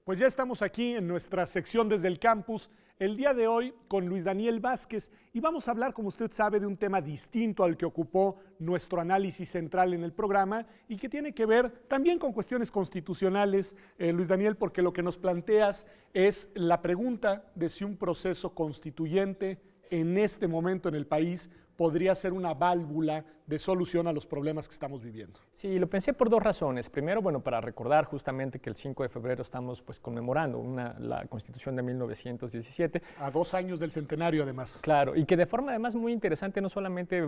Pues ya estamos aquí en nuestra sección desde el campus, el día de hoy con Luis Daniel Vázquez, y vamos a hablar, como usted sabe, de un tema distinto al que ocupó nuestro análisis central en el programa y que tiene que ver también con cuestiones constitucionales, Luis Daniel, porque lo que nos planteas es la pregunta de si un proceso constituyente en este momento en el país podría ser una válvula de solución a los problemas que estamos viviendo. Sí, lo pensé por dos razones. Primero, bueno, para recordar justamente que el 5 de febrero estamos pues conmemorando la Constitución de 1917. A 2 años del centenario, además. Claro, y que de forma además muy interesante no solamente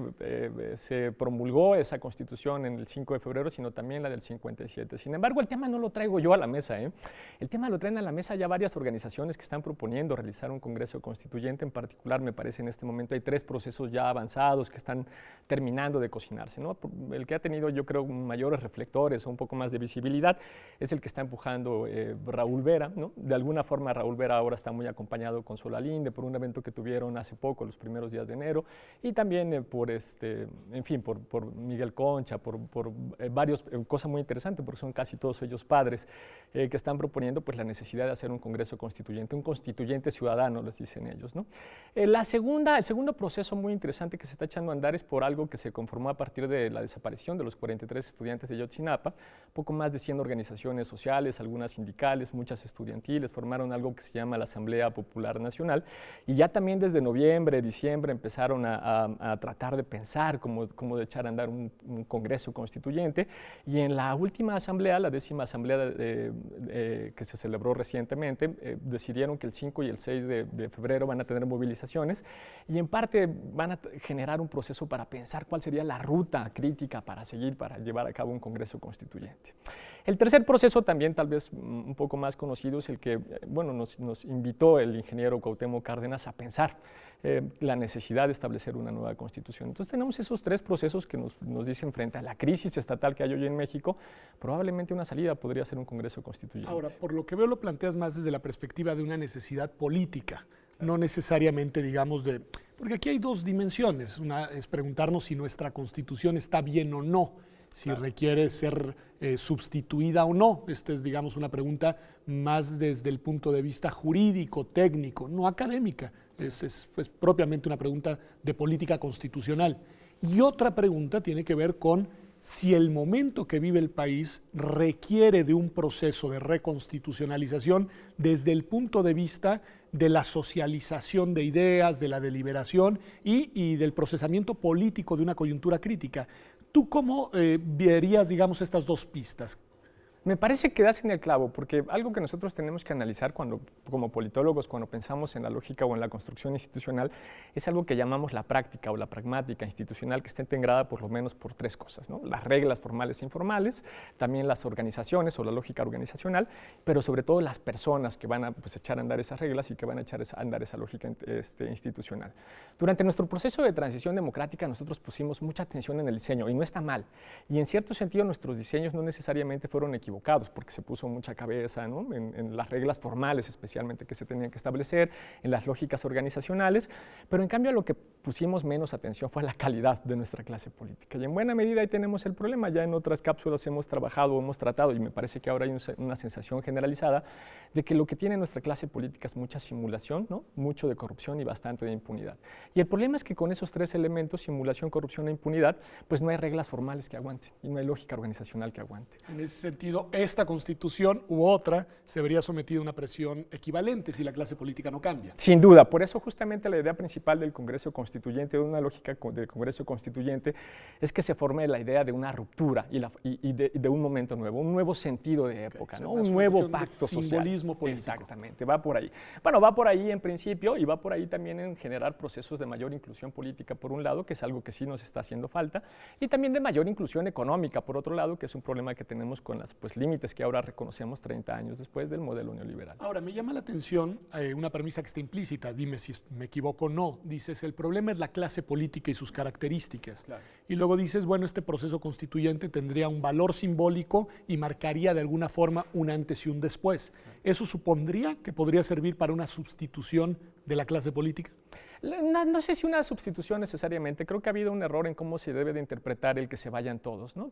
se promulgó esa Constitución en el 5 de febrero, sino también la del 57. Sin embargo, el tema no lo traigo yo a la mesa, ¿eh? El tema lo traen a la mesa ya varias organizaciones que están proponiendo realizar un Congreso Constituyente. En particular, me parece en este momento hay 3 procesos ya avanzados que están terminando de cocinarse, ¿no? El que ha tenido, yo creo, mayores reflectores o un poco más de visibilidad es el que está empujando Raúl Vera, ¿no? De alguna forma Raúl Vera ahora está muy acompañado con Solalinde por un evento que tuvieron hace poco, los primeros días de enero, y también por Miguel Concha, por varios, cosa muy interesante porque son casi todos ellos padres que están proponiendo pues la necesidad de hacer un Congreso Constituyente, un constituyente ciudadano, les dicen ellos, ¿no? El segundo proceso muy interesante que se está echando a andar es por algo que se conformó a partir de la desaparición de los 43 estudiantes de Ayotzinapa. Poco más de 100 organizaciones sociales, algunas sindicales, muchas estudiantiles, formaron algo que se llama la Asamblea Popular Nacional, y ya también desde noviembre, diciembre empezaron a tratar de pensar cómo de echar a andar un Congreso Constituyente, y en la última asamblea, la 10ª asamblea que se celebró recientemente, decidieron que el 5 y el 6 de febrero van a tener movilizaciones, y en parte van a generar un proceso para pensar cuál sería la ruta crítica para seguir, para llevar a cabo un Congreso Constituyente. El tercer proceso, también tal vez un poco más conocido, es el que bueno, nos invitó el ingeniero Cuauhtémoc Cárdenas a pensar la necesidad de establecer una nueva Constitución. Entonces tenemos esos 3 procesos que nos dicen, frente a la crisis estatal que hay hoy en México, probablemente una salida podría ser un Congreso Constituyente. Ahora, por lo que veo, lo planteas más desde la perspectiva de una necesidad política, no necesariamente, digamos, porque aquí hay 2 dimensiones. Una es preguntarnos si nuestra Constitución está bien o no, si requiere ser sustituida o no. Esta es, digamos, una pregunta más desde el punto de vista jurídico, técnico, no académica. Es propiamente una pregunta de política constitucional. Y otra pregunta tiene que ver con si el momento que vive el país requiere de un proceso de reconstitucionalización desde el punto de vista de la socialización de ideas, de la deliberación y del procesamiento político de una coyuntura crítica. ¿Tú cómo verías, digamos, estas 2 pistas? Me parece que das en el clavo, porque algo que nosotros tenemos que analizar como politólogos, cuando pensamos en la lógica o en la construcción institucional, es algo que llamamos la práctica o la pragmática institucional, que está integrada por lo menos por 3 cosas, ¿no? Las reglas formales e informales, también las organizaciones o la lógica organizacional, pero sobre todo las personas que van a echar a andar esas reglas y que van a echar a andar esa lógica institucional. Durante nuestro proceso de transición democrática nosotros pusimos mucha atención en el diseño, y no está mal, y en cierto sentido nuestros diseños no necesariamente fueron equivocados, porque se puso mucha cabeza, ¿no? en las reglas formales especialmente que se tenían que establecer, en las lógicas organizacionales, pero en cambio a lo que pusimos menos atención fue a la calidad de nuestra clase política, y en buena medida ahí tenemos el problema. Ya en otras cápsulas hemos trabajado, hemos tratado, y me parece que ahora hay una sensación generalizada de que lo que tiene nuestra clase política es mucha simulación, ¿no? Mucho de corrupción y bastante de impunidad, y el problema es que con esos 3 elementos, simulación, corrupción e impunidad, pues no hay reglas formales que aguanten y no hay lógica organizacional que aguante. En ese sentido, esta Constitución u otra se vería sometida a una presión equivalente si la clase política no cambia. Sin duda, por eso justamente la idea principal del Congreso Constituyente, de una lógica del Congreso Constituyente, es que se forme la idea de una ruptura y de un momento nuevo, un nuevo sentido de época, ¿no? Un nuevo pacto social. Simbolismo político. Exactamente, va por ahí. Bueno, va por ahí en principio, y va por ahí también en generar procesos de mayor inclusión política, por un lado, que es algo que sí nos está haciendo falta, y también de mayor inclusión económica, por otro lado, que es un problema que tenemos con las límites que ahora reconocemos 30 años después del modelo neoliberal. Ahora, me llama la atención una premisa que está implícita, dime si me equivoco o no. Dices, el problema es la clase política y sus características. Claro. Y luego dices, bueno, este proceso constituyente tendría un valor simbólico y marcaría de alguna forma un antes y un después. ¿Eso supondría que podría servir para una sustitución de la clase política? No sé si una sustitución necesariamente, creo que ha habido un error en cómo se debe de interpretar el que se vayan todos, ¿no?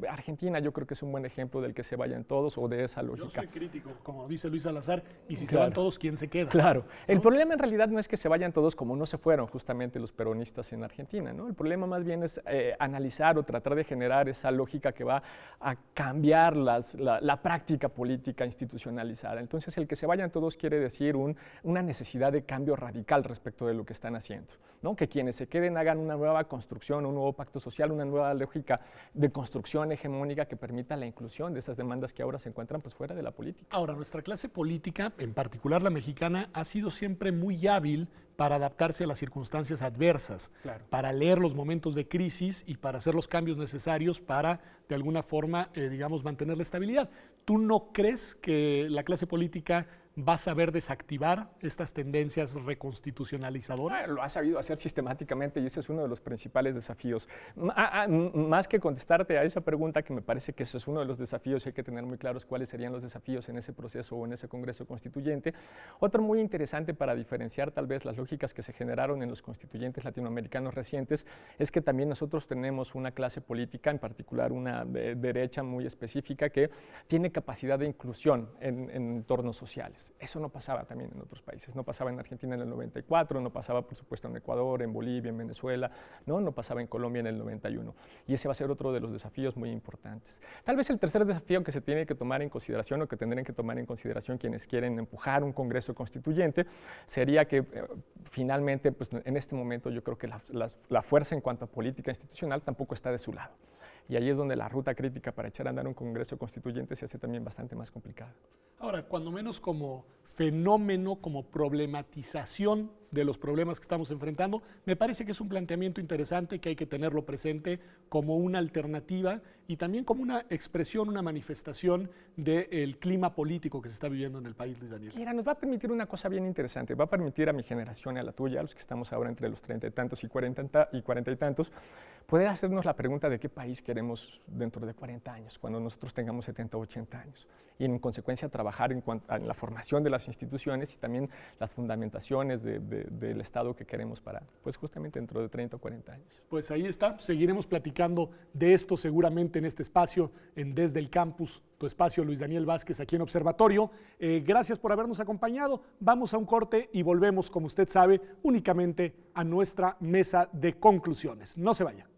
Argentina yo creo que es un buen ejemplo del que se vayan todos o de esa lógica. Yo soy crítico, como dice Luis Salazar, y si se Claro. van todos, ¿quién se queda? Claro. ¿No? El problema en realidad no es que se vayan todos como no se fueron justamente los peronistas en Argentina, ¿no? El problema más bien es analizar o tratar de generar esa lógica que va a cambiar la práctica política institucionalizada. Entonces, el que se vayan todos quiere decir una necesidad de cambio radical respecto de lo que están haciendo, ¿no? Que quienes se queden hagan una nueva construcción, un nuevo pacto social, una nueva lógica de construcción hegemónica que permita la inclusión de esas demandas que ahora se encuentran pues fuera de la política. Ahora, nuestra clase política, en particular la mexicana, ha sido siempre muy hábil para adaptarse a las circunstancias adversas, Claro. para leer los momentos de crisis y para hacer los cambios necesarios para, de alguna forma, digamos, mantener la estabilidad. ¿Tú no crees que la clase política va a saber desactivar estas tendencias reconstitucionalizadoras? Lo ha sabido hacer sistemáticamente y ese es uno de los principales desafíos. Más que contestarte a esa pregunta, que me parece que ese es uno de los desafíos, hay que tener muy claros cuáles serían los desafíos en ese proceso o en ese Congreso Constituyente. Otro muy interesante para diferenciar tal vez las lógicas que se generaron en los constituyentes latinoamericanos recientes es que también nosotros tenemos una clase política, en particular una derecha muy específica, que tiene capacidad de inclusión en entornos sociales. Eso no pasaba también en otros países, no pasaba en Argentina en el 94, no pasaba por supuesto en Ecuador, en Bolivia, en Venezuela, no pasaba en Colombia en el 91. Y ese va a ser otro de los desafíos muy importantes. Tal vez el tercer desafío que se tiene que tomar en consideración o que tendrían que tomar en consideración quienes quieren empujar un Congreso Constituyente sería que finalmente pues, en este momento yo creo que la fuerza en cuanto a política institucional tampoco está de su lado. Y ahí es donde la ruta crítica para echar a andar un Congreso Constituyente se hace también bastante más complicada. Ahora, cuando menos como fenómeno, como problematización de los problemas que estamos enfrentando, me parece que es un planteamiento interesante que hay que tenerlo presente como una alternativa y también como una expresión, una manifestación del clima político que se está viviendo en el país, Luis Daniel. Mira, nos va a permitir una cosa bien interesante, va a permitir a mi generación y a la tuya, a los que estamos ahora entre los 30 y tantos y 40 y tantos, poder hacernos la pregunta de qué país queremos dentro de 40 años, cuando nosotros tengamos 70 o 80 años. Y en consecuencia trabajar en la formación de las instituciones y también las fundamentaciones del Estado que queremos para, pues justamente dentro de 30 o 40 años. Pues ahí está, seguiremos platicando de esto seguramente en este espacio, en Desde el Campus, tu espacio, Luis Daniel Vázquez, aquí en Observatorio. Gracias por habernos acompañado. Vamos a un corte y volvemos, como usted sabe, únicamente a nuestra mesa de conclusiones. No se vaya.